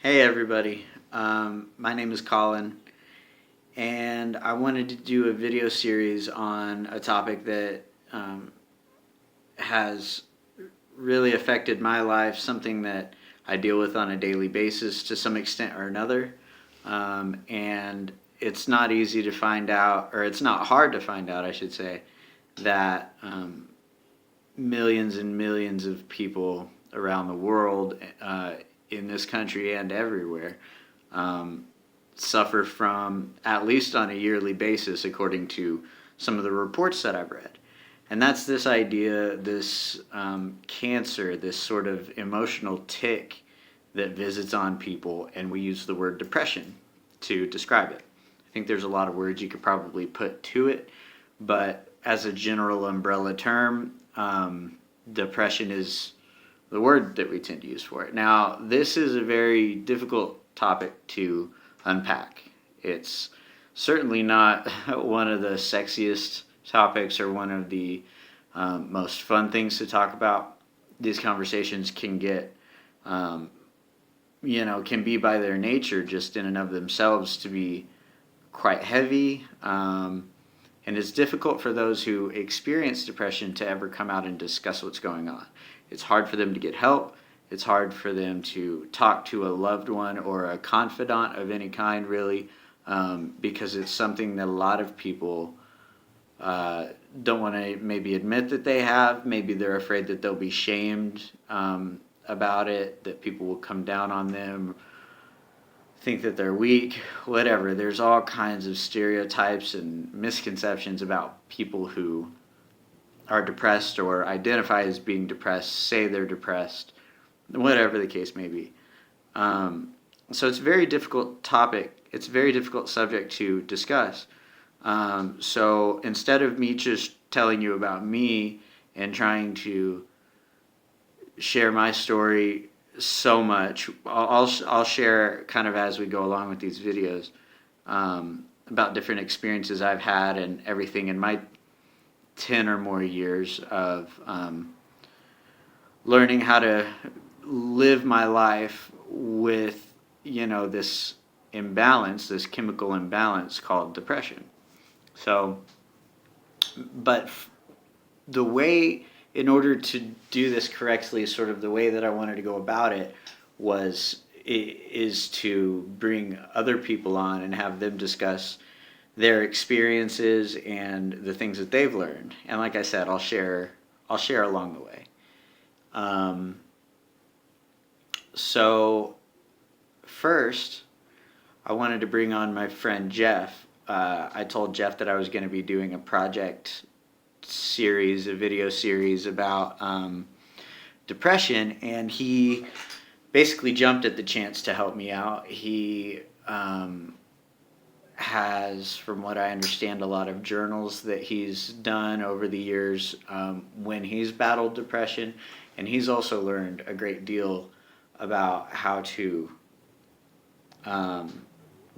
Hey everybody, my name is Colin, and I wanted to do a video series on a topic that has really affected my life, something that I deal with on a daily basis to some extent or another. And it's not easy to find out, or it's not hard to find out, I should say, that millions and millions of people around the world, in this country and everywhere, suffer from, at least on a yearly basis, according to some of the reports that I've read. And that's this idea, this cancer, this sort of emotional tick that visits on people, and we use the word depression to describe it. I think there's a lot of words you could probably put to it, but as a general umbrella term, depression is the word that we tend to use for it. Now, this is a very difficult topic to unpack. It's certainly not one of the sexiest topics or one of the most fun things to talk about. These conversations can get, can be by their nature, just in and of themselves, to be quite heavy. And it's difficult for those who experience depression to ever come out and discuss what's going on. It's hard for them to get help. It's hard for them to talk to a loved one or a confidant of any kind, really, because it's something that a lot of people don't want to maybe admit that they have. Maybe they're afraid that they'll be shamed about it, that people will come down on them, think that they're weak, whatever. There's all kinds of stereotypes and misconceptions about people who are depressed or identify as being depressed, say they're depressed, whatever the case may be. So it's a very difficult topic. It's a very difficult subject to discuss. So instead of me just telling you about me and trying to share my story so much, I'll share kind of as we go along with these videos about different experiences I've had and everything in my 10 or more years of learning how to live my life with, this imbalance, this chemical imbalance called depression. So, but the way, in order to do this correctly, sort of the way that I wanted to go about it is to bring other people on and have them discuss their experiences and the things that they've learned. And like I said, I'll share along the way. So first, I wanted to bring on my friend Jeff. I told Jeff that I was going to be doing a project series, a video series about depression, and he basically jumped at the chance to help me out. He has, from what I understand, a lot of journals that he's done over the years when he's battled depression, and he's also learned a great deal about how to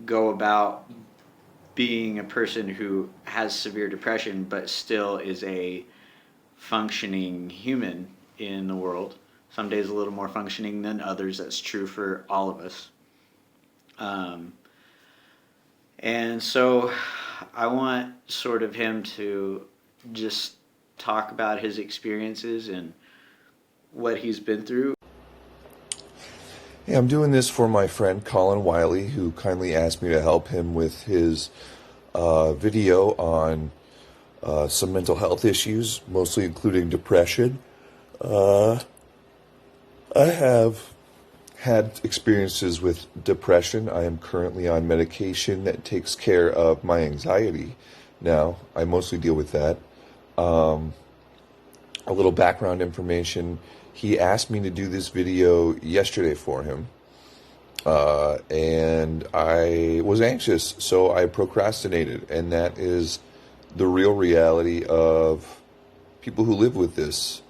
go about being a person who has severe depression but still is a functioning human in the world. Some days a little more functioning than others. That's true for all of us. And so I want sort of him to just talk about his experiences and what he's been through. Hey, I'm doing this for my friend Colin Wiley, who kindly asked me to help him with his video on some mental health issues, mostly including depression. I have had experiences with depression. I am currently on medication that takes care of my anxiety. Now, I mostly deal with that. A little background information. He asked me to do this video yesterday for him, and I was anxious, so I procrastinated, and that is the real reality of people who live with this.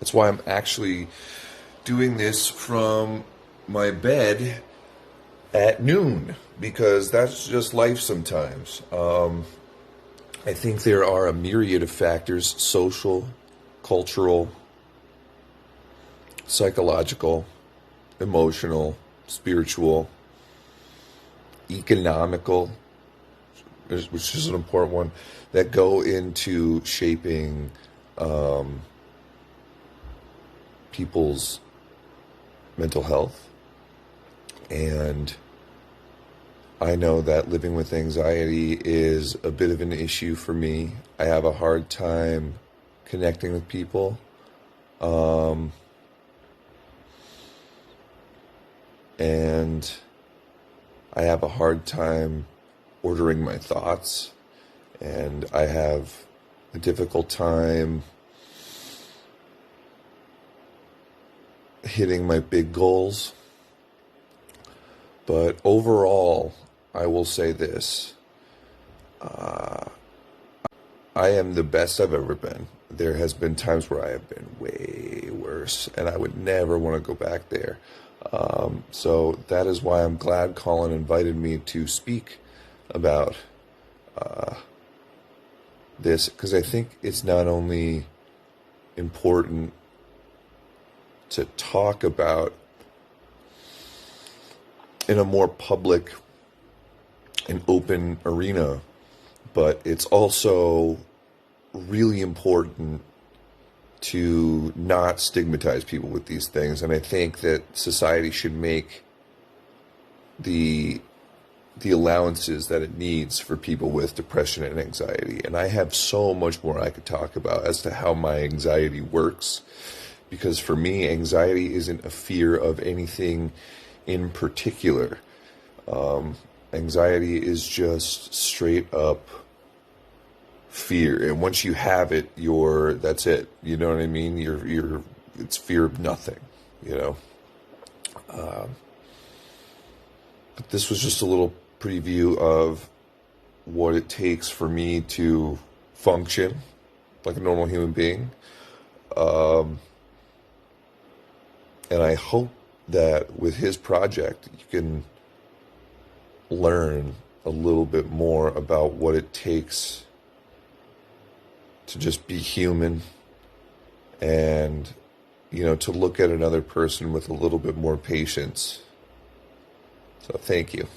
That's why I'm actually doing this from my bed at noon, because that's just life sometimes. I think there are a myriad of factors: social, cultural, psychological, emotional, spiritual, economical, which is an important one, that go into shaping people's mental health. And I know that living with anxiety is a bit of an issue for me. I have a hard time connecting with people. And I have a hard time ordering my thoughts. And I have a difficult time hitting my big goals. But overall, I will say this. I am the best I've ever been. There has been times where I have been way worse, and I would never want to go back there. So that is why I'm glad Colin invited me to speak about this, because I think it's not only important to talk about in a more public and open arena, but it's also really important to not stigmatize people with these things. And I think that society should make the allowances that it needs for people with depression and anxiety. And I have so much more I could talk about as to how my anxiety works, because for me, anxiety isn't a fear of anything in particular. Anxiety is just straight up fear, and once you have it, that's it. You know what I mean? It's fear of nothing. But this was just a little preview of what it takes for me to function like a normal human being, and I hope that with his project you can learn a little bit more about what it takes to just be human, and to look at another person with a little bit more patience. So thank you.